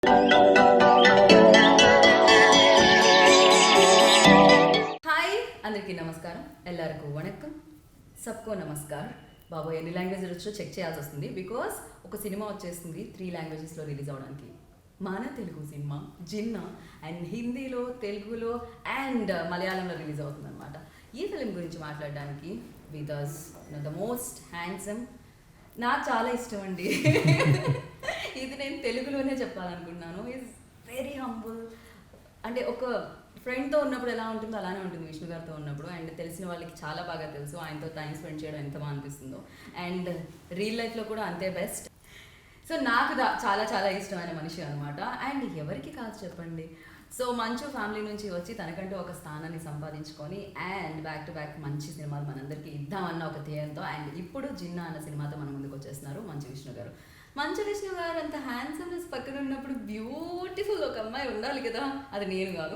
Hi అందరికీ నమస్కారం, ఎల్లరికూ వణక్కం, సబ్కో నమస్కార్. బాబు ఎన్ని లాంగ్వేజ్లు వచ్చో చెక్ చేయాల్సి వస్తుంది, బికాస్ ఒక సినిమా వచ్చేస్తుంది 3 లాంగ్వేజెస్లో రిలీజ్ అవడానికి. మన తెలుగు సినిమా జిన్నా అండ్ హిందీలో, తెలుగులో అండ్ మలయాళంలో రిలీజ్ అవుతుంది అనమాట. ఈ ఫిలిం గురించి మాట్లాడడానికి with us the most handsome, నాకు చాలా ఇష్టం అండి. ఇది నేను తెలుగులోనే చెప్పాలనుకున్నాను. Is very humble. అంటే ఒక ఫ్రెండ్తో ఉన్నప్పుడు ఎలా ఉంటుందో అలానే ఉంటుంది విష్ణు గారితో ఉన్నప్పుడు. అండ్ తెలిసిన వాళ్ళకి చాలా బాగా తెలుసు ఆయనతో టైం స్పెండ్ చేయడం ఎంత బాగా అనిపిస్తుందో. అండ్ రియల్ లైఫ్లో కూడా అంతే బెస్ట్. సో నాకు చాలా చాలా ఇష్టమైన మనిషి అనమాట. అండ్ ఎవరికి కాదు చెప్పండి. సో మంచు ఫ్యామిలీ నుంచి వచ్చి తనకంటూ ఒక స్థానాన్ని సంపాదించుకొని అండ్ బ్యాక్ టు బ్యాక్ మంచి సినిమాలు మనందరికీ ఇద్దామన్న ఒక ధ్యేయంతో అండ్ ఇప్పుడు జిన్నా అన్న సినిమాతో మన ముందుకు వచ్చేస్తున్నారు మంచు విష్ణు గారు. మంచు విష్ణు గారు అంత హ్యాండ్సమ్నెస్ పక్కన ఉన్నప్పుడు బ్యూటిఫుల్ ఒక అమ్మాయి ఉండాలి కదా, అది నేను కాదు.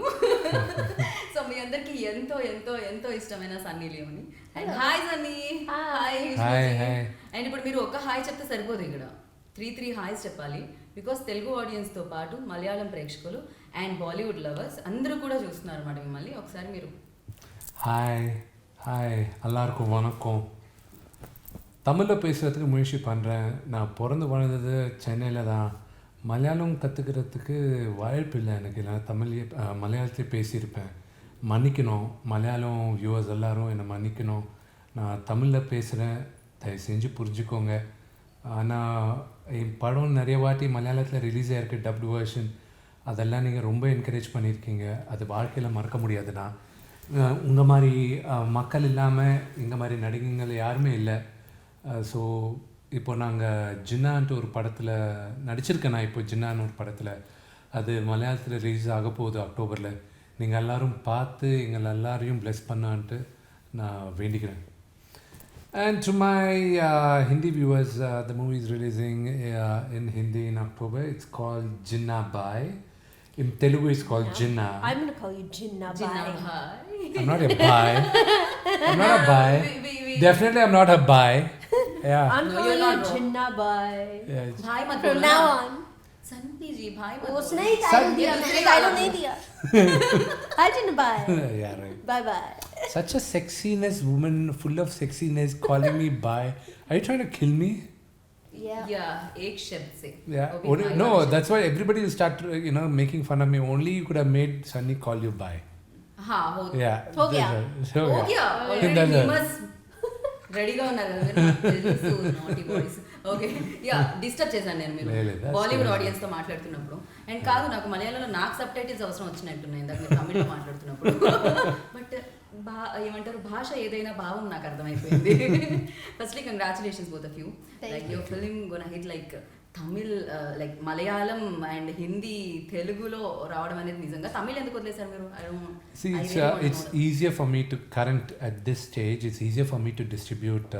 సో మీ అందరికి ఎంతో ఎంతో ఎంతో ఇష్టమైన Sunny Leone. And hi Sunny. Hi. And ఇప్పుడు మీరు ఒక హాయ్ చెప్తే సరిపోదు, ఇక్కడ 3 హాయ్స్ చెప్పాలి. బికాస్ తెలుగు ఆడియన్స్తో పాటు మలయాళం ప్రేక్షకులు అండ్ బాలీవుడ్ లవర్స్ అందరూ కూడా చూస్తున్నారు అన్నమాట మిమ్మల్ని. ఒకసారి మీరు ஹாய் எல்லாருக்கும் வணக்கம். தமிழில் பேசுகிறதுக்கு முயற்சி பண்ணுறேன். நான் பிறந்து வளர்ந்தது சென்னையில் தான். மலையாளம் கற்றுக்கிறதுக்கு வாய்ப்பு இல்லை எனக்கு. நான் மலையாளத்திலே பேசியிருப்பேன். மன்னிக்கணும் மலையாளம் வியூவர்ஸ் எல்லோரும் என்னை மன்னிக்கணும். நான் தமிழில் பேசுகிறேன், தயவு செஞ்சு புரிஞ்சுக்கோங்க. ஆனால் என் படம் நிறைய வாட்டி மலையாளத்தில் ரிலீஸ் ஆகிருக்கு, டப்டு வேர்ஷன். அதெல்லாம் நீங்கள் ரொம்ப என்கரேஜ் பண்ணியிருக்கீங்க. அது வாழ்க்கையில் மறக்க முடியாதுண்ணா. உங்கள் மாதிரி மக்கள் இல்லாமல் எங்கள் மாதிரி நடிகைகள் யாருமே இல்லை. ஸோ இப்போ நாங்கள் ஜின்னான்ட்டு ஒரு படத்தில் நடிச்சிருக்கேன். நான் இப்போ ஜின்னான்னு ஒரு படத்தில், அது மலையாளத்தில் ரிலீஸ் ஆக போகுது அக்டோபரில். நீங்கள் எல்லோரும் பார்த்து எங்களை எல்லாரையும் ப்ளெஸ் பண்ணான்ட்டு நான் வேண்டிக்கிறேன். And to my Hindi viewers, the movie is releasing in Hindi in October. It's called Ginna Bhai. In Telugu, it's called Ginna. I'm going to call you Ginna Bhai. I'm not a bhai. I'm not a bhai. Definitely, I'm not a bhai. Yeah. I'm calling you Ginna Bhai. Yeah. भाई मत From बोलना. now on. Sunny जी भाई मत उसने बोलना. ही title दिया, मैंने title नहीं दिया. Hi Ginna Bhai. Yeah, right. Bye bye. Such a sexiness woman, full of sexiness, calling me bhai. Are you trying to kill me? Yeah. एक शब्द से. Yeah. वो भी भाई No, वाला that's why everybody will start, making fun of me. Only you could have made Sunny call you bhai. शब्द. हाँ हो Yeah. हो गया. हो गया. That's Already it. famous. రెడీగా ఉన్నారు కదా నాటి బాయ్స్. ఓకే యా డిస్టర్బ్ చేశాను నేను మీరు లేదు, బాలీవుడ్ ఆడియన్స్తో మాట్లాడుతున్నప్పుడు. అండ్ కాదు, నాకు మలయాళంలో నాకు సబ్ టైటిల్స్ అవసరం వచ్చినట్టున్నాయి ఇందాక మీరు తమిళ్లో మాట్లాడుతున్నప్పుడు. బట్ ఏమంటారు, భాష ఏదైనా భావం నాకు అర్థమైపోయింది. Firstly congratulations both of you. Like your film gonna hit like Tamil, like Malayalam and Hindi, తెలుగులో రావడం అనేది నిజంగా. తమిళ్ ఎందుకు వదిలేశారు మీరు? See, it's easier for me to at this stage. It's easier for me to distribute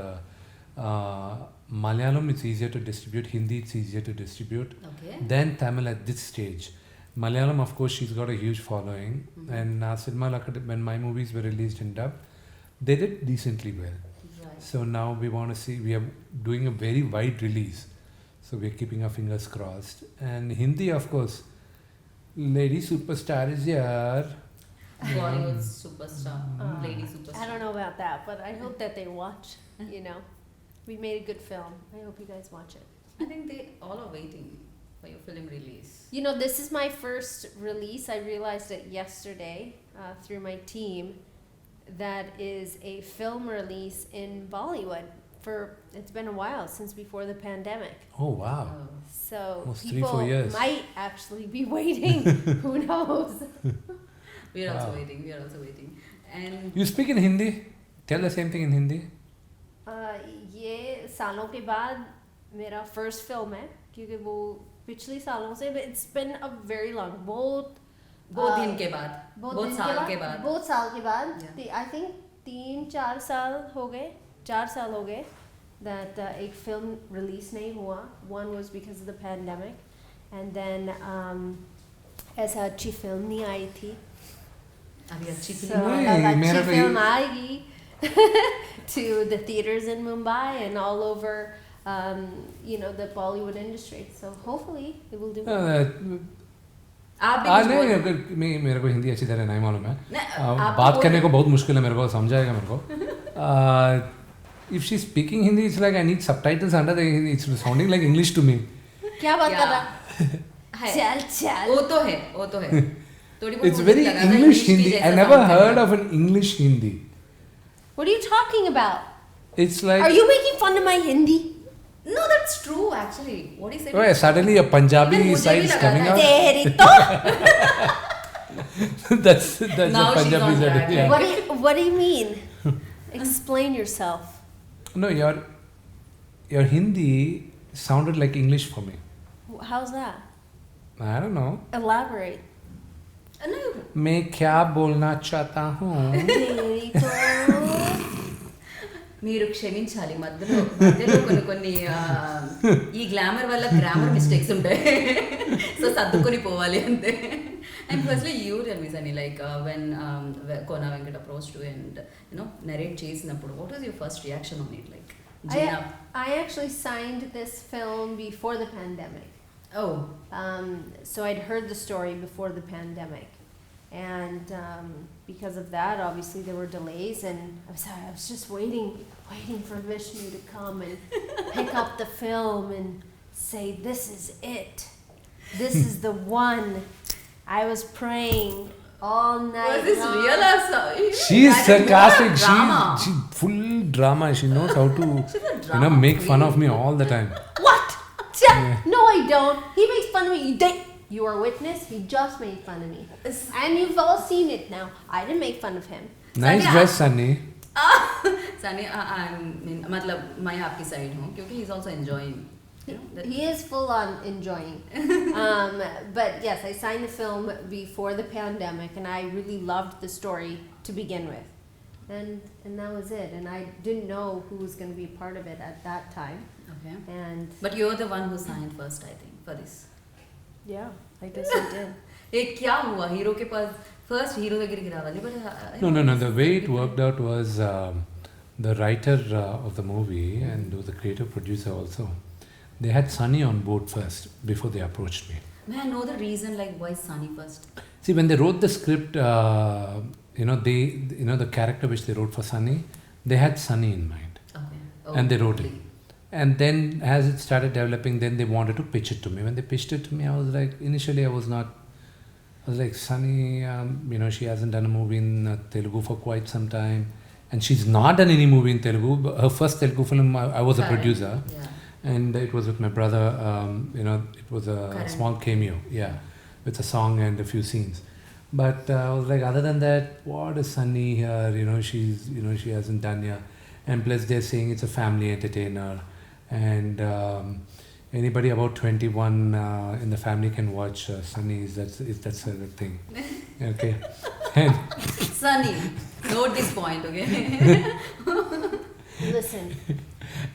Malayalam. It's easier to distribute Hindi. It's easier to distribute than Tamil at this stage. Malayalam, of course, she's got a huge following, and cinema when my movies were released in dub, they did decently well. Right. So now we want to see. We are doing a very wide release. So we're keeping our fingers crossed. And Hindi, of course, lady superstar is here. Bollywood superstar, lady superstar. I don't know about that, but I hope that they watch. We made a good film. I hope you guys watch it. I think they all are waiting for your film release. This is my first release. I realized it yesterday through my team. That is a film release in Bollywood. It's been a while since before the pandemic. Oh wow. So almost people 3-4 years. might actually be waiting. Who knows? We are also Wow. waiting. We are also waiting. And You speak in Hindi? Tell the same thing in Hindi. ये सालों के बाद मेरा first film है, क्योंकि वो पिछले सालों से it's been a very long बहुत दिन के बाद, बहुत साल के बाद, बहुत साल के बाद, Yeah. I think 3-4 साल हो गए, 4 साल हो गए that एक फिल्म रिलीज नहीं हुआ. One was because of the pandemic, and then ऐसा अच्छी फिल्म नहीं आई थी. अभी अच्छी So फिल्म अब अच्छी मेरा भी- फिल्म आएगी to the theaters in Mumbai and all over the Bollywood industry. So hopefully it will do well. आप भी कुछ नहीं बोल- मैं मेरे को हिंदी अच्छी तरह नहीं मालूम है आप तो बात बोल करने रहे- को बहुत मुश्किल है मेरे को समझाएगा मेरे को if she is speaking Hindi it's like I need subtitles under the Hindi it's sounding like English to me क्या बात कर रहा है चल चल वो तो है थोड़ी बहुत इट्स मुझे वेरी लगा था इंग्लिश की हिंदी जैसा आई नेवर sound हर्ड करेगा। Of an English Hindi What are you talking about? It's like Are you making fun of my Hindi? No, that's true actually. What he said. Why suddenly a Punjabi Even मुझे side भी is लगा coming था। out? तेरी तो that's Now a she's Punjabi on side. track. Yeah. what do you mean? Explain yourself. No, your Hindi sounded like English for me. How's that? I don't know. Elaborate. No, मैं क्या बोलना चाहता हूँ तेरी तो మీరు క్షమించాలి మధ్యలో కొన్ని ఈ గ్లామర్ వల్ల గ్రామర్ మిస్టేక్స్ ఉంటాయి సో సర్దుకొని పోవాలి అంతే and firstly you tell me Sunny like when Kona Venkat approach to and you know narrate చేసినప్పుడు what was your first reaction on it like I actually signed this film before the pandemic. Oh So I'd heard the story before the pandemic. And because of that, obviously there were delays, and I was just waiting for Vishnu to come and pick up the film and say, "This is it. This is the one." I was praying all night. was this long. real or so? she is sarcastic she full drama she knows how to She's a drama make fun queen. of me all the time What? No, I don't. He makes fun of me. You are witness. He just made fun of me, and you've all seen it now. I didn't make fun of him. nice Sunny, dress Sunny Sunny मतलब मैं आपकी side हूँ क्योंकि he is also enjoying He is full on enjoying. But yes, I signed the film before the pandemic, and I really loved the story to begin with, and that was it. And I didn't know who was going to be a part of it at that time. Okay. And But you're the one who signed first, I think, for this. yeah, I guess I did. ये क्या हुआ hero के पास first hero దగ్గర కి రావాలి but no the way it worked out was the writer of the movie and the creative producer also they had Sunny on board first before they approached me. may I know the reason like why Sunny first? See, when they wrote the script, the character which they wrote for Sunny, they had Sunny in mind, Okay. and they wrote it. And then, as it started developing, then they wanted to pitch it to me. When they pitched it to me, I was like, initially, I was like, Sunny, she hasn't done a movie in Telugu for quite some time, and she's not done any movie in Telugu. Her first Telugu film, I was a Correct. producer. Yeah. And it was with my brother, it was a Correct. small cameo, with a song and a few scenes. But I was like, other than that, what is Sunny here? She hasn't done here. And plus they're saying it's a family entertainer. And anybody about 21 in the family can watch Sunny, that's a thing. Okay. And Sunny, note this point, okay? Listen,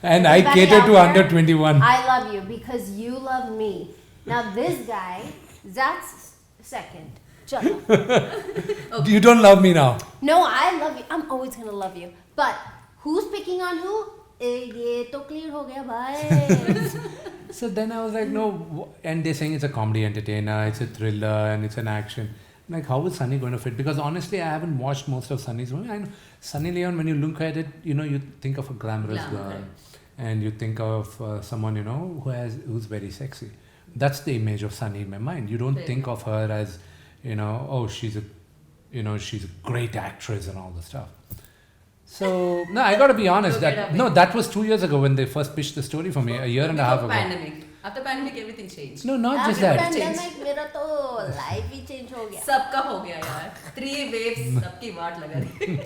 and I Everybody cater out to there, under 21. I love you because you love me. Now this guy, that's second. Chalo. You don't love me now. No, I love you. I'm always gonna love you. But who's picking on who? ये तो clear हो गया भाई. So then I was like, no, and they're saying it's a comedy entertainer, it's a thriller, and it's an action. Like, how is Sunny going to fit? Because honestly, I haven't watched most of Sunny's movie. I know Sunny Leone, when you look at it, you think of a glamorous Glamour, girl, right. and you think of someone, who's very sexy. That's the image of Sunny in my mind. You don't Right. think of her as, oh, she's a great actress and all the stuff. So no, I got to be honest. Look it up, That was 2 years ago when they first pitched the story for me. A year and a half Before ago. pandemic. After pandemic, everything changed. No, not just After that. pandemic, मेरा तो life ही change हो गया. सबका हो गया यार 3 waves सबकी वाट लगा रही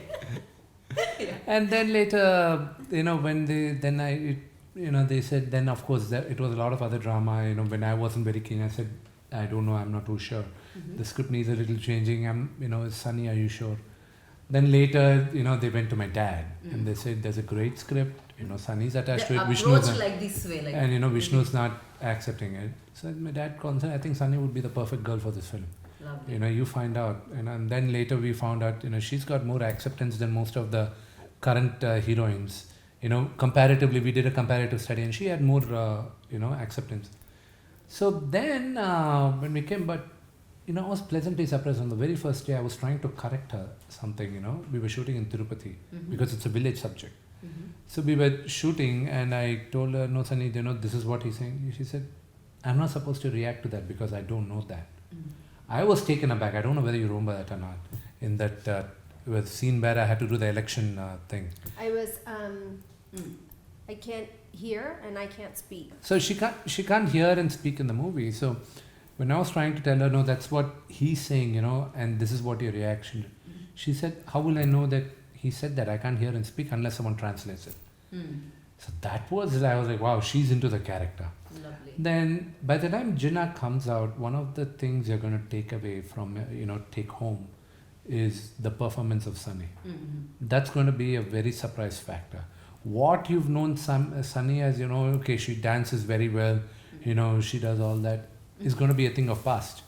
And then later, when they said, then of course it was a lot of other drama. When I wasn't very keen, I said, I don't know, I'm not too sure. Mm-hmm. The script needs a little changing. Sunny, are you sure? Then later, they went to my dad and they said, there's a great script. Sunny's attached They to it. Vishnu's approach not, like this way like and Vishnu's not accepting it. So my dad concerned, I think Sunny would be the perfect girl for this film. lovely. You find out, and then later we found out, she's got more acceptance than most of the current heroines. Comparatively, we did a comparative study, and she had more, acceptance. So then, when we came, but I was pleasantly surprised. On the very first day, I was trying to correct her something, we were shooting in Tirupati because it's a village subject. So we were shooting and I told her, no Sunny, this is what he's saying. She said, I'm not supposed to react to that because I don't know that. I was taken aback. I don't know whether you remember that or not. In that was scene where I had to do the election thing. I was, I can't hear and I can't speak. So she can't hear and speak in the movie. So when I was trying to tell her, no, that's what he's saying, and this is what your reaction. She said, how will I know that he said that? I can't hear and speak unless someone translates it. So that was, I was like, wow, she's into the character. Lovely. Then by the time Ginna comes out, one of the things you're going to take away from, take home is the performance of Sunny. That's going to be a very surprise factor. What you've known Sunny as, okay, she dances very well, she does all that, is going to be a thing of past.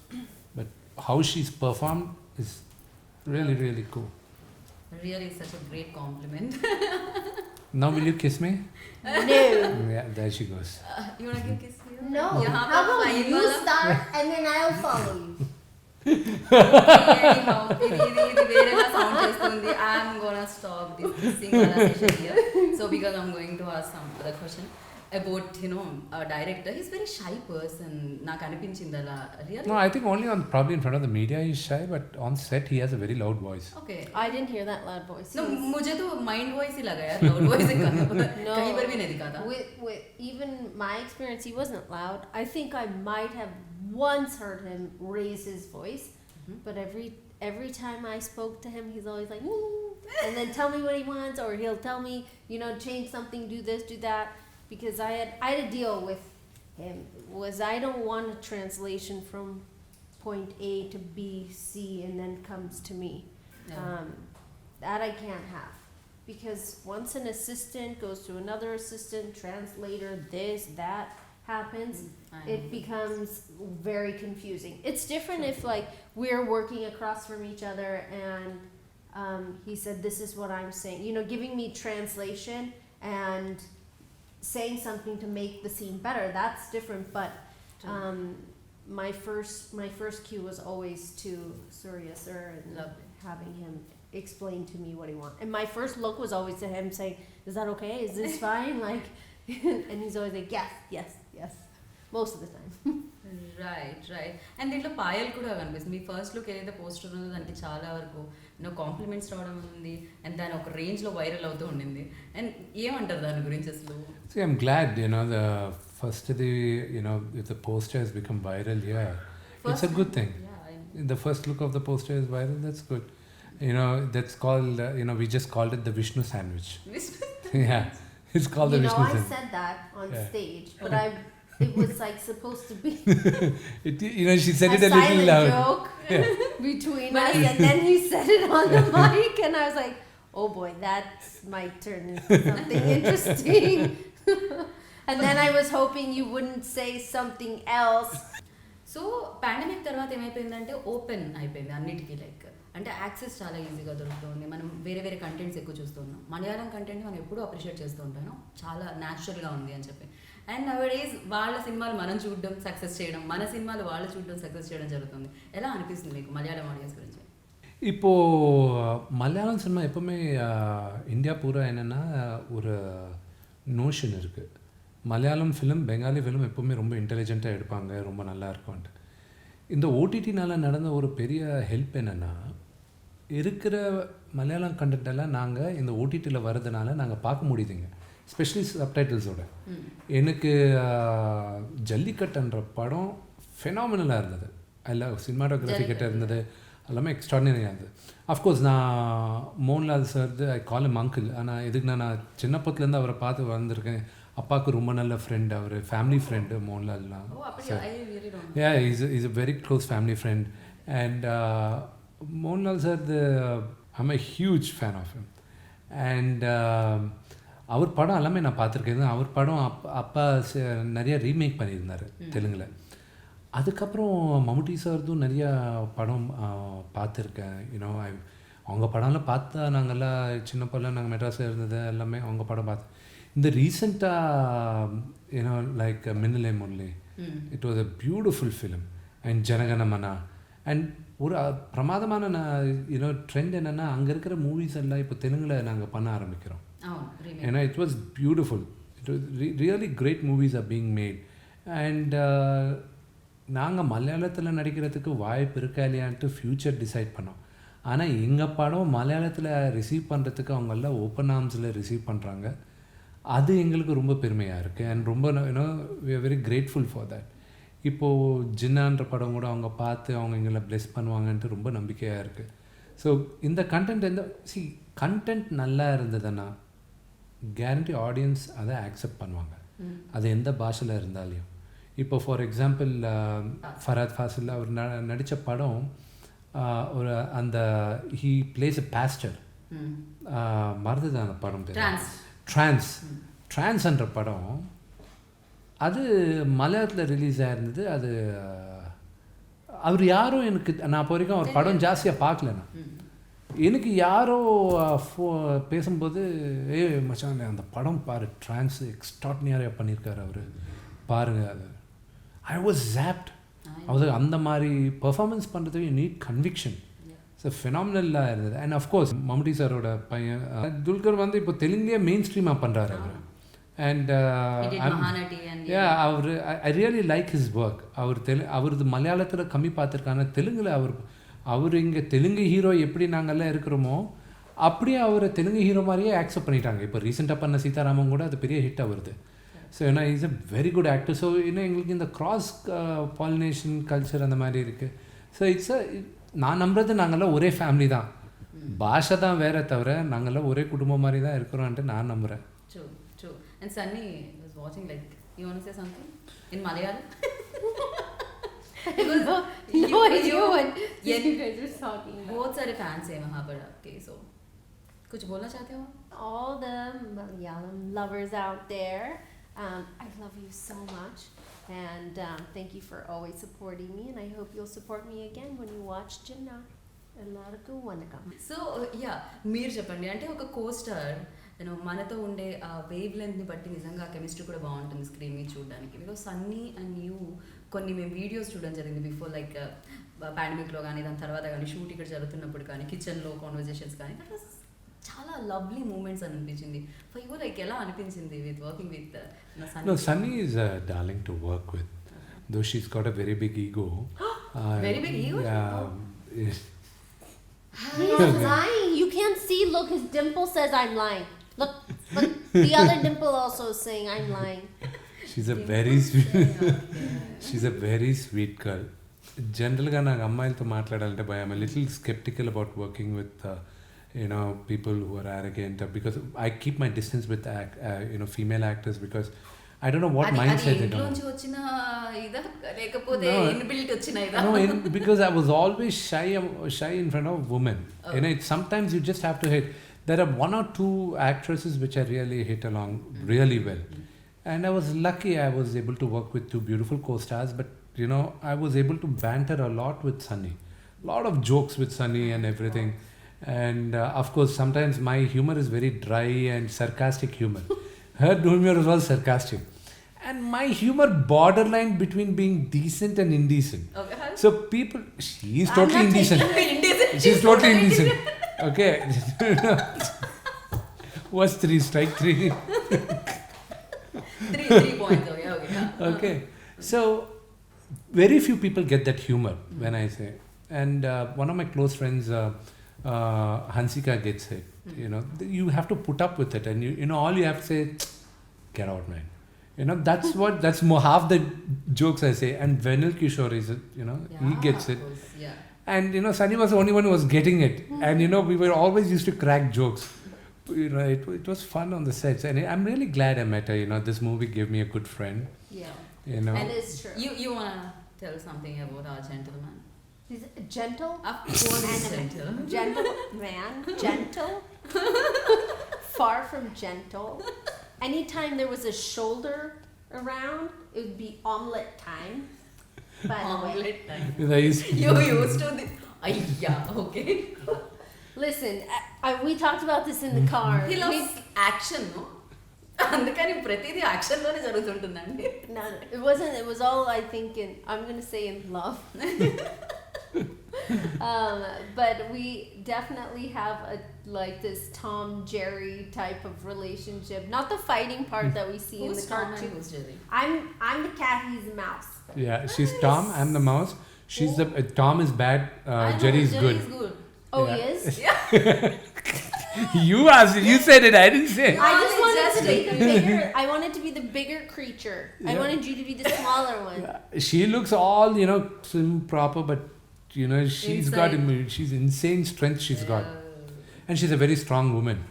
But how she's performed is really, really cool. Really such a great compliment. Now will you kiss me? No. Yeah, there she goes. You want to give kiss me? No. यहाँ How पर about fine you वाला- start and then I'll follow you? Anyhow, ఇది వేరేగా sound చేస్తుంది. I'm gonna stop this kissing session here. So because I'm going to ask some other question about a director. He's a very shy person. నాకు అనిపించింది అలా. Really? No, I think only probably in front of the media he's shy, but on set he has a very loud voice. Okay. I didn't hear that loud voice. No, मुझे तो mind voice ही लगा यार, loud voice ही कहा. कहीं पर भी नहीं दिखा था. With even my experience, he wasn't loud. I think I might have once heard him raise his voice, but every time I spoke to him, he's always like, and then tell me what he wants, or he'll tell me, change something, do this, do that. Because I had to deal with him. I don't want a translation from point A to B, C, and then comes to me. Yeah. That I can't have. Because once an assistant goes to another assistant, translator, this, that happens, it becomes very confusing. It's different if we're working across from each other and he said, this is what I'm saying. Giving me translation and saying something to make the scene better, that's different. But my first cue was always to Surya sir and Lovely. having him explain to me what he wants. And my first look was always to him saying, is that okay? Is this fine? And he's always like, yes. Most of the time. Right. And దీంట్లో పాయల్ కూడా కనిపిస్తుంది. మీ first look ఏదైతే poster ఉందో దానికి చాలా వరకు compliments రావడం ఉంది అండ్ దాని ఒక రేంజ్లో వైరల్ అవుతూ ఉండింది. అండ్ ఏమంటారు దాని గురించి అసలు? See, I'm glad, the first if the poster has become viral, it's a good thing. The first look of the poster is viral, that's good. That's called, we just called it the Vishnu sandwich. Yeah, it's called the Vishnu I sandwich. said that on stage, but it was supposed to be She said it a little silent loud. joke between us, and then he said it on the mic, and I was like, oh boy, that might turn into something interesting. And then I was hoping you wouldn't say something else. So pandemic తర్వాత ఏమైపోయిందంటే open అయిపోయింది అన్నిటికీ. అంటే access చాలా ఈజీగా దొరుకుతుంది. మనం వేరే కంటెంట్స్ ఎక్కువ చూస్తున్నాం. మలయాళం కంటెంట్ మనం ఎప్పుడూ అప్రిషియేట్ చేస్తూ ఉంటాను, చాలా న్యాచురల్గా ఉంది అని చెప్పి. అండ్ నవడేస్ వాళ్ళ సినిమాలు మనం చూడడం సక్సెస్ చేయడం, మన సినిమాలు వాళ్ళు చూడడం సక్సెస్ చేయడం జరుగుతుంది. ఎలా అనిపిస్తుంది మీకు మలయాళం ఆడియన్స్ గురించి? இப்போ மலையாளம் சினிமா எப்போவுமே இந்தியா பூரா என்னென்னா ஒரு நோஷன் இருக்குது, மலையாளம் ஃபிலிம் பெங்காலி ஃபிலிம் எப்போவுமே ரொம்ப இன்டெலிஜென்ட்டாக எடுப்பாங்க, ரொம்ப நல்லா இருக்கும்ன்ட்டு. இந்த ஓடிடினால் நடந்த ஒரு பெரிய ஹெல்ப் என்னென்னா, இருக்கிற மலையாளம் கண்டென்ட்டெல்லாம் நாங்கள் இந்த ஓடிடியில் வர்றதுனால நாங்கள் பார்க்க முடியுதுங்க, ஸ்பெஷலி சப்டைட்டில்ஸோட. எனக்கு ஜல்லிக்கட்டுன்ற படம் ஃபெனாமினலாக இருந்தது. அதில் சினிமாட்டோகிராஃபி கிட்ட இருந்தது, எல்லாமே எக்ஸ்ட்ராடினரியாக இருந்தது. அஃப்கோர்ஸ் நான் Mohanlal sir I call M uncle. ஆனால் எதுக்குன்னா நான் சின்னப்பத்துலேருந்து அவரை பார்த்து வந்திருக்கேன். அப்பாவுக்கு ரொம்ப நல்ல ஃப்ரெண்ட், அவர் ஃபேமிலி ஃப்ரெண்டு மோகன்லால்லாம். Is a very close family friend. And Mohanlal sir I'm a huge fan of him. And அவர் படம் எல்லாமே நான் பார்த்துருக்கேன். அவர் படம் அப்பா நிறைய ரீமேக் பண்ணியிருந்தார் தெலுங்கில். அதுக்கப்புறம் மம்முட்டி சார்தும் நிறையா படம் பார்த்துருக்கேன். அவங்க படம்லாம் பார்த்தா நாங்கள்லாம் சின்ன படம் நாங்கள் மெட்ராஸில் இருந்தது எல்லாமே அவங்க படம் பார்த்து. இந்த ரீசெண்டாக like Minnal Murali, it was a beautiful film. And Jana Gana Mana and ஒரு பிரமாதமான யூனோ ட்ரெண்ட் என்னென்னா அங்கே இருக்கிற மூவிஸ் எல்லாம் இப்போ தெலுங்கில் நாங்கள் பண்ண ஆரம்பிக்கிறோம். ஏன்னா it was beautiful. It was really great movies are being made. And நாங்கள் மலையாளத்தில் நடிக்கிறதுக்கு வாய்ப்பு இருக்கா இல்லையான்ட்டு ஃப்யூச்சர் டிசைட் பண்ணோம். ஆனால் எங்கள் படம் மலையாளத்தில் ரிசீவ் பண்ணுறதுக்கு அவங்கெல்லாம் ஓப்பன் ஆர்ம்ஸில் ரிசீவ் பண்ணுறாங்க. அது எங்களுக்கு ரொம்ப பெருமையாக இருக்குது. அண்ட் ரொம்ப you know we are very grateful for that. இப்போது ஜின்னான்ற படம் கூட அவங்க பார்த்து அவங்க எங்களை ப்ளெஸ் பண்ணுவாங்கன்ட்டு ரொம்ப நம்பிக்கையாக இருக்குது. ஸோ இந்த கண்டென்ட் கண்டென்ட் நல்லா இருந்ததுன்னா கேரண்டி ஆடியன்ஸ் அதை ஆக்செப்ட் பண்ணுவாங்க, அது எந்த பாஷையில் இருந்தாலையும். இப்போ ஃபார் எக்ஸாம்பிள் ஃபராத் ஃபாசில் அவர் நடித்த படம் ஒரு அந்த ஹீ பிளேஸ் அ பாஸ்டர், மறந்துதான் அந்த படம் பேர், ட்ரான்ஸ்ன்ற படம். அது மலையாளத்தில் ரிலீஸ் ஆகிருந்தது. அது அவர் யாரும் எனக்கு நான் இப்போ வரைக்கும் அவர் படம் ஜாஸ்தியாக பார்க்கலண்ணா. எனக்கு யாரோ பேசும்போது மச்சான் அந்த படம் பாரு, ட்ரான்ஸ் எக்ஸ்ட்ராடினரியாக பண்ணியிருக்காரு அவர், பாருங்கள். அது ஐ வாஸ் ஜாப்ட். அவர் அந்த மாதிரி பர்ஃபார்மன்ஸ் பண்ணுறதுக்கு நீட் கன்விக்ஷன். ஸோ ஃபினாமினலாக இருந்தது. அண்ட் அஃப்கோர்ஸ் மம்முட்டி சாரோட பையன் துல்கர் வந்து இப்போ தெலுங்குலேயே மெயின் ஸ்ட்ரீமாக பண்ணுறாரு அவர். அண்ட் அவர் I really like his work. அவரது மலையாளத்தில் கம்மி பார்த்துருக்காங்க, தெலுங்கில் அவர் இங்கே தெலுங்கு ஹீரோ எப்படி நாங்கள்லாம் இருக்கிறோமோ அப்படியே அவரை தெலுங்கு ஹீரோ மாதிரியே ஆக்செப்ட் பண்ணிட்டாங்க. இப்போ ரீசெண்டாக பண்ண சீதாராமன் கூட அது பெரிய ஹிட்டாக வருது. ஸோ ஏன்னா is a very good actor. So இன்னும் எங்களுக்கு இந்த கிராஸ் பாலினேஷன் கல்ச்சர் அந்த மாதிரி இருக்குது. ஸோ இட்ஸ் நான் நம்புறது நாங்கள்லாம் ஒரே ஃபேமிலி தான், பாஷை தான் வேற தவிர நாங்கள்லாம் ஒரே குடும்பம் மாதிரி தான் இருக்கிறோன்ட்டு நான் நம்புகிறேன். True. And Sunny was watching, like, you want to say something in Malayalam? You guys are talking. बहुत सारे fans हैं वहाँ पर आपके, so कुछ बोलना चाहते हो? All the Malayalam lovers out there, I love you so much, and thank you for always supporting me, and I hope you'll support me again when you watch Ginna. ఎల్లరికూ వణకం. సో యా మీరు చెప్పండి, అంటే ఒక co-star you know మనతో ఉండే ఆ wave లెంత్ని బట్టి నిజంగా కెమిస్ట్రీ కూడా బాగుంటుంది స్క్రీన్ మీద చూడడానికి. బికాజ్ సన్నీ అండ్ యూ కొన్ని మేము వీడియోస్ చూడడం జరిగింది బిఫోర్, లైక్ పాండమిక్లో కానీ దాని తర్వాత కానీ షూట్ ఇక్కడ జరుగుతున్నప్పుడు కానీ కిచెన్లో కాన్వర్జేషన్స్ కానీ, దట్ వాస్ చాలా లవ్లీ మూమెంట్స్ అని అనిపించింది. ఫర్ యూ లైక్ ఎలా అనిపించింది with working with Sunny? No, Sunny is a darling to work with, though she's got a very big ego. Very big ego? Yeah. He's lying. You can't see. Look, his dimple says I'm lying. Look, the other dimple also is saying I'm lying. She's a very sweet. She's a very sweet girl. Generally, నాకు అమ్మాయిలతో మాట్లాడాలంటే భయం. I'm a little skeptical about working with people who are arrogant, because I keep my distance with female actors, because I don't know what mindset they don't. No, because I was always shy in front of women. Sometimes you just have to hit. There are one or two actresses which I really hit along really well. And I was lucky I was able to work with two beautiful co-stars, but I was able to banter a lot with Sunny. A lot of jokes with Sunny and everything. And of course, sometimes my humor is very dry and sarcastic humor. Her humor was all sarcastic. And my humor borderline between being decent and indecent. Okay. So people, she's totally indecent. She's totally indecent. Okay. What's 3? Strike 3. 3 points. Okay. So very few people get that humor when I say. And one of my close friends, Hansika, gets it. You have to put up with it, and all you have to say, get out, man. That's more half the jokes I say. And Venil Kishore is he gets it. Yeah. And Sunny was the only one who was getting it. And we were always used to crack jokes. It was fun on the sets, and I'm really glad I met her. This movie gave me a good friend. Yeah. And it's true. You wanna tell something about our gentleman? He's gentle. Of course, he's gentle. Gentle man. Gentle. Far from gentle. Anytime there was a shoulder around, it would be omelette time. By the way. Omelette time. You used to this. Okay. Listen, we talked about this in the car. He loves action, no? అందుకని ప్రతిదీ యాక్షన్లోనే జరుగుతుంటుందండి. No, it wasn't. It was all, I think, I'm going to say in love. But we definitely have like this Tom Jerry type of relationship. Not the fighting part that we see in Who's the Tom and cartoon. who's Jerry? I'm the cat. He's the mouse. Yeah, she's Tom. I'm the mouse. She's the Tom is bad. I know, Jerry's good. Jerry's good. Oh, Yeah. he is. You asked it. You said it. I didn't say. I just I'm wanted to be the exaggerating. bigger. I wanted to be the bigger creature. I Yeah. wanted you to be the smaller one. She looks all slim proper, but she's got she's insane strength. She's got, and she's a very strong woman.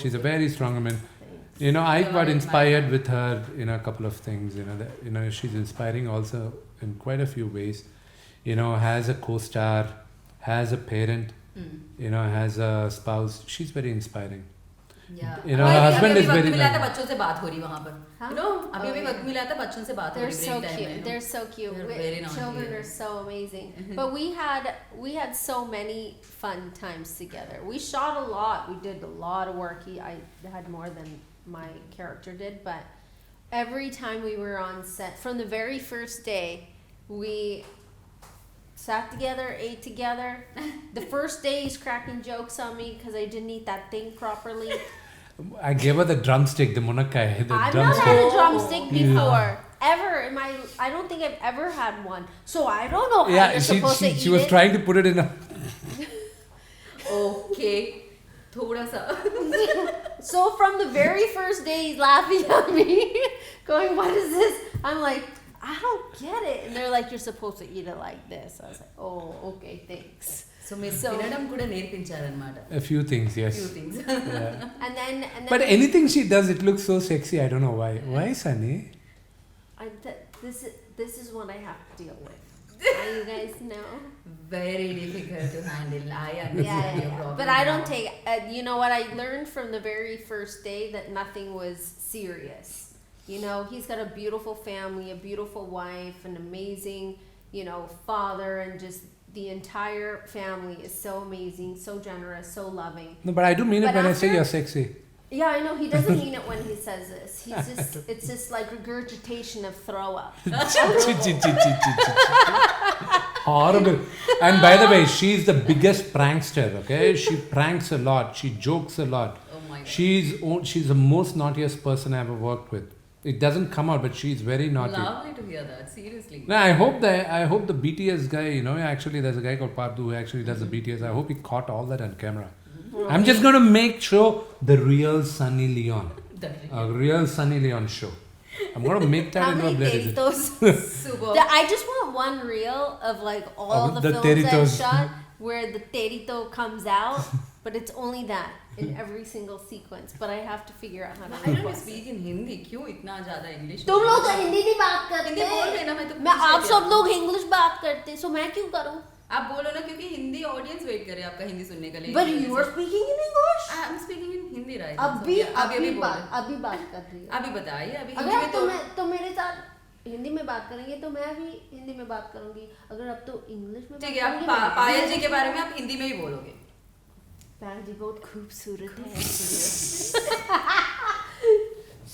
She's a very strong woman. I got inspired with her in a couple of things. She's inspiring also in quite a few ways. Has a co-star, has a parent, has a spouse. She's very inspiring. Yeah. Her husband is very वक्त मिला था nice. बच्चों से बात हो रही वहाँ पर. अभी वक्त मिला था बच्चों से बात हो They're रही so break time cute. में, They're so cute. They're very naughty, Children yeah. are so amazing. But we had so many fun times together. We shot a lot. We did a lot of work. I had more than my character did, but every time we were on set, from the very first day, we sat together, ate together. The first day he's cracking jokes on me because I didn't eat that thing properly. I gave her the drumstick, the munakai, the I've not drumstick. had a drumstick Yeah. before. Ever in my, I don't think I've ever had one. So I don't know how you're supposed to eat she was it. trying to put it in a. Okay. थोड़ा सा. So from the very first day, he's laughing at me, going, "What is this?" I'm like, "I don't get it." And they're like, "You're supposed to eat it like this." I was like, "Oh, okay, thanks." So మీరు తినడం కూడా నేర్పించారన్నమాట. A few things, yes. Few things. Yeah. And then But anything she does, it looks so sexy. I don't know why. Why, Sunny? this is what I have to deal with. You guys know. Very difficult to handle. I understand your problem. But I don't take. You know what I learned from the very first day, that nothing was serious. He's got a beautiful family, a beautiful wife, an amazing, father, and just the entire family is so amazing, so generous, so loving. No, but I do mean it But when I say after- you're sexy. Yeah, I know he doesn't mean it when he says this. It's just like regurgitation of throw up. Horrible. And by the way, she's the biggest prankster, okay? She pranks a lot. She jokes a lot. Oh my God. She's the most naughtiest person I ever worked with. It doesn't come out, but she's very naughty. Lovely to hear that. Seriously. No, I hope the BTS guy, actually there's a guy called Parthu who actually does the BTS. I hope he caught all that on camera. I'm just going to make sure the real Sunny Leone. A real Sunny Leone show. I'm going to make that How into a many blade. teritos? Super. I just want one reel of like all Of the the films I've teritos. shot where the terito comes out, but it's only that in every single sequence. But I have to figure out how to Why don't you request it. speak in Hindi? क्यों इतना ज़्यादा English? तुम लोग तो हिंदी नहीं बात करते। हिंदी बोल रहे ना, मैं तो मैं पूछ आप रही सब हूँ। लोग इंग्लिश बात करते, so मैं क्यों करूँ? आप बोलो ना, क्योंकि हिंदी ऑडियंस वेट करे आपका हिंदी सुनने के लिए. But you are speaking in English. I am speaking in Hindi right now. अभी So, yeah, अभी बोल बात रहे. अभी बात कर रही हूँ। अभी बताइए. अभी अगर हिंदी आप में तो तो मेरे साथ हिंदी में बात करेंगे तो मैं भी हिंदी में बात करूंगी। अगर आप तो इंग्लिश में ठीक है. आप पायल जी के बारे में आप हिंदी में ही बोलोगे. पायल जी बहुत खूबसूरत है।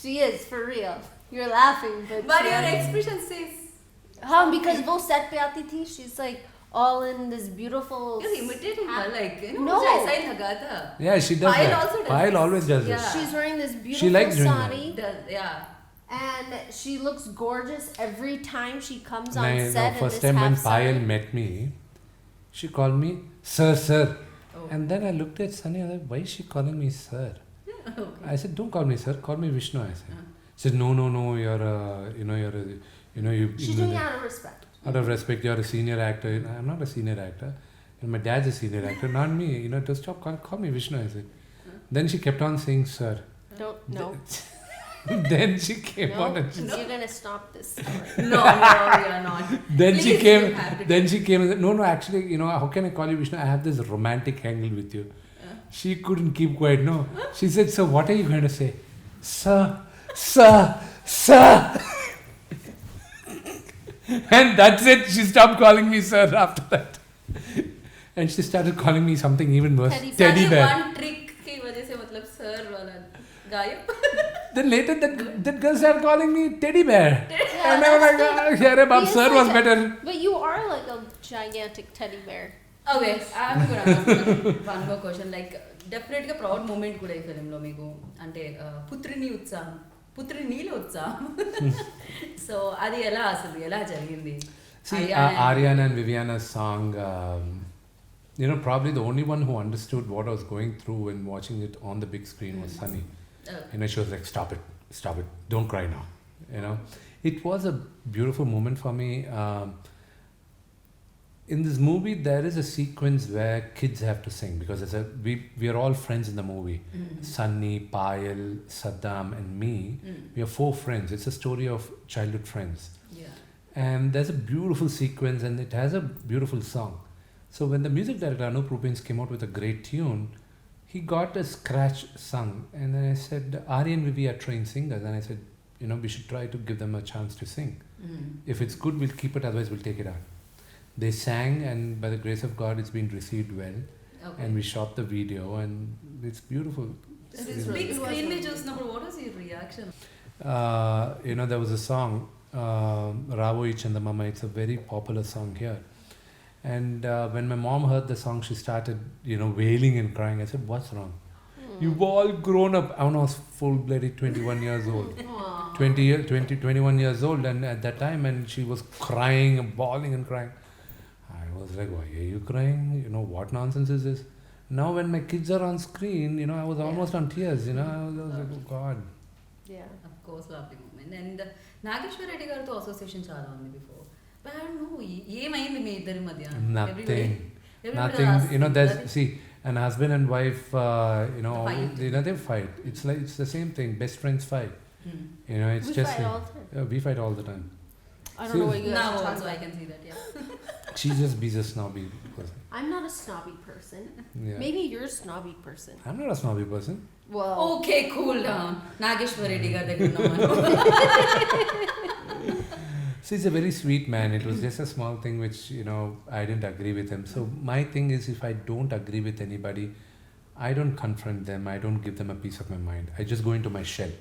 She is for real. You're laughing, But your expression says. हाँ, because वो set पे आती थी, she's like all in this beautiful. You're imitating her, like No. मुझे ऐसा ही लगा था. Yeah, she does Payal that. also does Payal this. always does Yeah. this. She's wearing this She beautiful likes doing that. sari, Yeah. and she looks gorgeous every time she comes on No, set. first in time this when half sari. Payal met me, she called me sir. Oh. And then I looked at Sunny, I was like, why is she calling me sir? Okay. I said, don't call me sir, call me Vishnu. I said. She said, no, you're a, She's doing it out of respect. out of respect, you're a senior actor. I'm not a senior actor. And my dad's a senior actor, not me. Just stop, call me Vishnu, I said. Then she kept on saying sir. No. Then she came on and she You're gonna stop this. No, we are not. Then Please, she you came. have to Then she came and said, "No, actually, how can I call you Vishnu? I have this romantic angle with you." She couldn't keep quiet. No, she said, "So what are you going to say, sir?" And that's it. She stopped calling me sir after that, and she started calling me something even worse, teddy bear. One trick की वजह से मतलब sir वाला गायब. Then later that girl started calling me teddy bear, and I was like, "Here, Bob, He is sir like was a- better." But you are like a gigantic teddy bear. Okay I'm కూడా one more question like డెఫినెట్గా proud moment కూడా ఈ ఫిలింలో మీకు అంటే పుత్రిని ఉత్సాహం పుత్రినిలో ఉత్సాహం so అది ఎలా అసలు ఎలా జరిగింది See, Ariana and Viviana's song, probably the only one who understood what I was going through when watching it on the big screen was Sunny. She was like, stop it, don't cry now. It was a beautiful moment for me. In this movie, there is a sequence where kids have to sing because we are all friends in the movie. Sunny, Payal, Saddam, and me. We are 4 friends. It's a story of childhood friends. And there's a beautiful sequence and it has a beautiful song. So when the music director Anup Rupins came out with a great tune, he got a scratch sung. And then I said, Ari and Vivi are trained singers. And I said, we should try to give them a chance to sing. If it's good, we'll keep it, otherwise we'll take it out. They sang and by the grace of God, it's been received well. Okay. And we shot the video and it's beautiful. Big screen में చూసినప్పుడు what was your reaction? There was a song, Ravo Chandamama. It's a very popular song here. And when my mom heard the song, she started, wailing and crying. I said, what's wrong? You've all grown up. I was full-blooded 21 years old. 21 years old. And at that time, and she was crying and bawling and crying. I was like, why are you crying? What nonsense is this? Now when my kids are on screen, I was almost on tears. I was like, oh God. Yeah. Of course, lovely moment. And Nageswara Reddy గారితో association చాలా ఉంది before but I don't know ఏమైంది మీ ఇద్దరి మధ్య nothing there's see an husband and wife they fight. It's the same thing, best friends fight. It's We just fight all the time. we fight all the time. I don't know what you guys now are talking also I about. can see that She just be a snobby person. I'm not a snobby person. Yeah. Maybe you're a snobby person. I'm not a snobby person. Well, okay cool down Nageswara Reddy గారి దగ్గర ఉన్నాం See, he's a very sweet man. It was just a small thing which, I didn't agree with him. So my thing is, if I don't agree with anybody, I don't confront them. I don't give them a piece of my mind. I just go into my shell.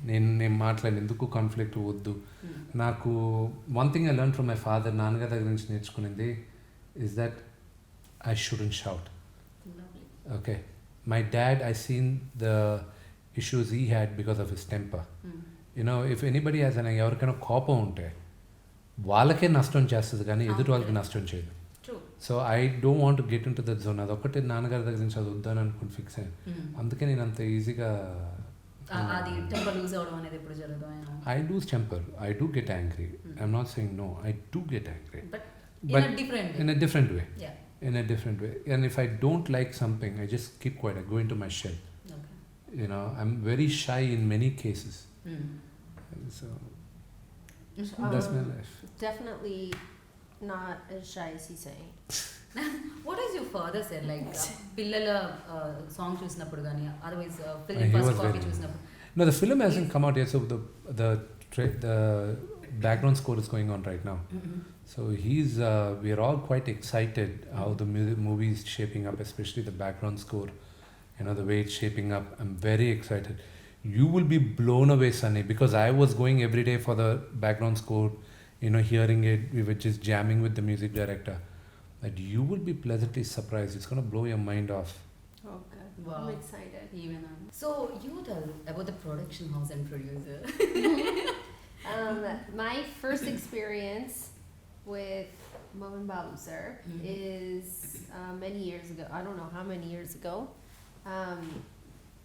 నేను మాట్లాడి ఎందుకు conflict వద్దు నాకు one thing I learn from my father నాన్నగారి దగ్గర నుంచి నేర్చుకునేది is that I shouldn't shout okay my dad I seen the issues he had because of his temper if anybody has అని ఎవరికైనా కోపం ఉంటే వాళ్ళకే నష్టం చేస్తుంది కానీ ఎదుటి వాళ్ళకి నష్టం చేయదు so I don't want to get in to that zone అదొక్కటే నాన్నగారి దగ్గర నుంచి అది వద్దని అనుకుని ఫిక్స్ అయ్యాను అందుకే నేను అంత ఈజీగా అది టెంపర్ లూజ్ అవడం అనేది ఎప్పుడు జరుగుతుంది I lose temper. I do get angry. I'm not saying no. I do get angry. But But in a different way. Yeah. Yeah. In a different way. And if I don't like something, I just keep quiet. I go into my shell. Okay. I'm very shy in many cases. And so that's my life. definitely not as shy as he's saying. What does your father say? Like పిల్లల song చూసినప్పుడు కానీ otherwise He film was first copy very- చూసినప్పుడు No, the film hasn't come out yet. So the background score is going on right now. So we are all quite excited how the movie is shaping up, especially the background score. The way it's shaping up. I'm very excited. You will be blown away, Sunny, because I was going every day for the background score, hearing it. We were just jamming with the music director. That you will be pleasantly surprised. It's going to blow your mind off. Oh, good. Wow. I'm excited. Even so you tell about the production house and producer. My first experience with Mohan Babu sir is many years ago. I don't know how many years ago.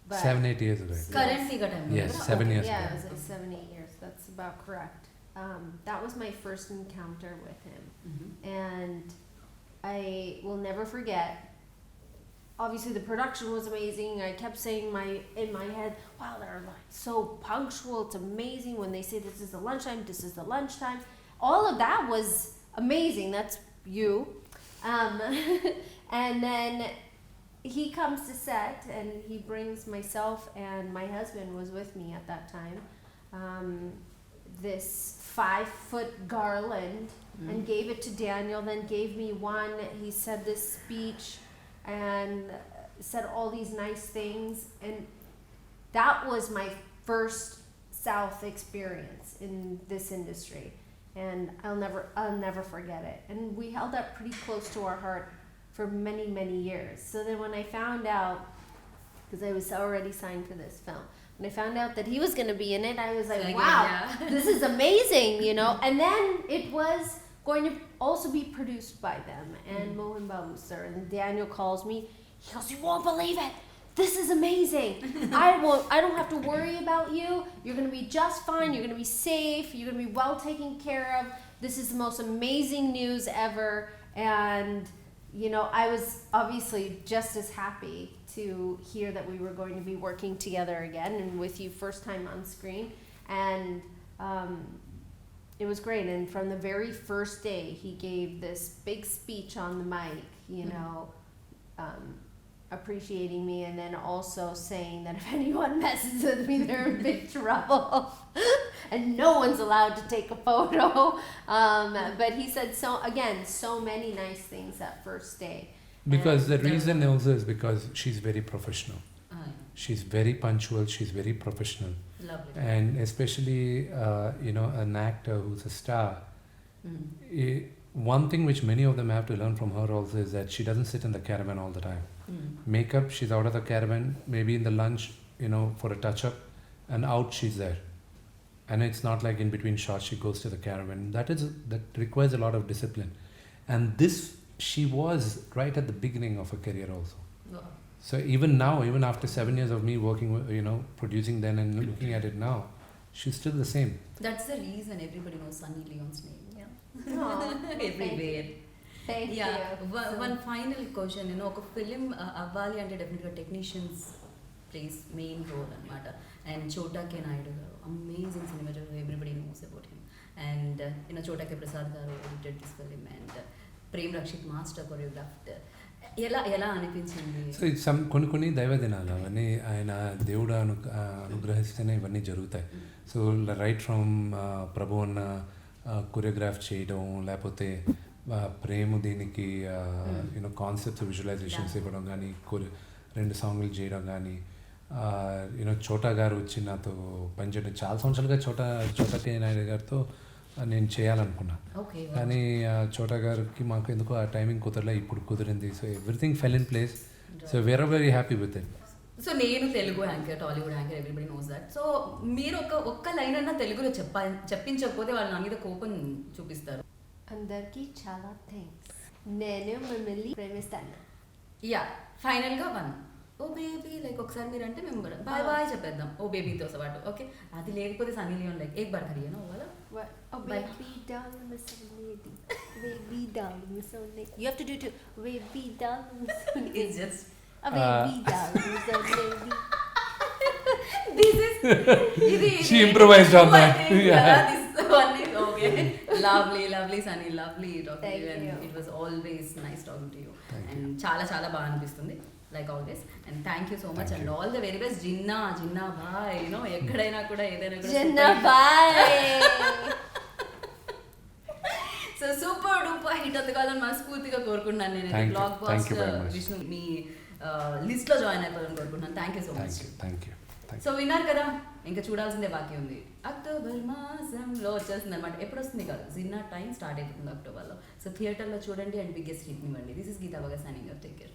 But 7-8 years ago. Currently got time. Yes, 7 years yeah, ago. it was like 7-8 years. That's about correct. That was my first encounter with him, and I will never forget. Obviously, the production was amazing. I kept saying in my head, "Wow, they're like so punctual. It's amazing when they say this is the lunchtime. This is the lunchtime." All of that was amazing. That's you. And then he comes to set, and he brings myself and my husband was with me at that time. This 5-foot garland, and gave it to Daniel. Then gave me one. He said this speech. And said all these nice things, and that was my first South experience in this industry, and I'll never forget it. And we held that pretty close to our heart for many, many years. So then when I found out, because I was already signed for this film, when I found out that he was going to be in it, I was like, wow, this is amazing, you know. And then it was going to also be produced by them and Mohan Babu sir. And Daniel calls me. He goes, you won't believe it. This is amazing. I don't have to worry about you. You're going to be just fine. You're going to be safe. You're going to be well taken care of. This is the most amazing news ever. And, you know, I was obviously just as happy to hear that we were going to be working together again and with you first time on screen. And it was great. And from the very first day, he gave this big speech on the mic, you know, appreciating me, and then also saying that if anyone messes with me, they're in big trouble. And no one's allowed to take a photo. But he said so many nice things that first day. Because the reason also is because she's very professional. She's very punctual, she's very professional. Lovely. And especially, you know, an actor who's a star, one thing which many of them have to learn from her also is that she doesn't sit in the caravan all the time. Makeup, she's out of the caravan, maybe in the lunch, you know, for a touch-up, and out she's there. And it's not like in between shots she goes to the caravan. That requires a lot of discipline. And this, she was right at the beginning of her career also. Wow. So even now, even after 7 years of me working, you know, producing then and looking at it now, she's still the same. That's the reason everybody knows Sunny Leone's name. Yeah. Aww, Everywhere. Thank Yeah. you. One final question. You know, ఒక film అవ్వాలి అంటే డెఫినెట్గా technicians plays main role అనమాట. And Chota K Naidu garu amazing cinematographer, everybody knows about him. And you know Chota K Prasad garu edited this film, and Prem Rakshit master choreographed. ఎలా అనిపించింది? So కొన్ని దైవ దినాలు అవన్నీ ఆయన దేవుడు అనుగ్రహిస్తేనే ఇవన్నీ జరుగుతాయి. సో రైట్ ఫ్రమ్ ప్రభు అన్న కొరియోగ్రాఫ్ చేయడం, లేకపోతే ప్రేమ దీనికి యూనో కాన్సెప్ట్స్ విజువలైజేషన్స్ ఇవ్వడం కానీ, 2 సాంగ్లు చేయడం కానీ, యూనో చోటా గారు వచ్చి నాతో పనిచేయడం. చాలా సంవత్సరాలుగా చోటా కే నాయుడు గారితో నేను చేయాలనుకున్నా, కానీ చోటా గారికి మాకు ఎందుకో ఆ టైమింగ్ కుదరలే. ఇప్పుడు కుదిరింది. So everything fell in place. So we are very happy with it. So నేను Telugu anchor, Tollywood anchor, everybody knows that. So మీరు ఒక్క లైన్ అన్నా తెలుగులో చెప్పించకపోతే వాళ్ళు నా మీద కోపం చూపిస్తారు. అందరికీ చాలా థ్యాంక్స్. నేను మిమ్మల్ని ప్రేమిస్తాను. యా, ఫైనల్గా ఓ బేబీ లైక్ ఒకసారి మీరు అంటే మేము బాయ్ బాయ్ చెప్పేద్దాం ఓ బేబీతో పాటు. ఓకే, అది లేకపోతే సన్నీ లియోన్ లైక్ ఏక్ బార్ కరియే నా వాలా. Oh baby doll, Miss Lady. Baby doll, Miss Lady. You have to do too. Baby doll, Miss Lady. It's just a baby doll, Miss Lady. This is She improvised on that. Yeah, this one is okay. Lovely Sunny, lovely talking to you, and it was always nice talking to you. And చాలా బాగా అనిపిస్తుంది like always, and thank you so much, and all the very best. Ginna bye, you know, ekkadaina kuda edaina kuda Ginna bye. So super duper hit అందుకాలని మనస్ఫూర్తిగా కోరుకుంటున్నాను నేను. Blog buster Vishnu మీ list లో join అయిపోవాలని కోరుకుంటున్నాను. Thank you so much. So విన్నారు కదా, ఇంకా చూడాల్సిందే బాకీ ఉంది. అక్టోబర్ మాసంలో వచ్చేస్తుంది అనమాట. ఎప్పుడు వస్తుంది కాదు, జిన్నా టైం స్టార్ట్ అయిపోతుంది అక్టోబర్లో. సో థియేటర్లో చూడండి అండ్ బిగ్గెస్ట్ హిట్ ఇవ్వండి. దిస్ ఇస్ గీతా బగా సైనింగ్ ఆఫ్. Take care.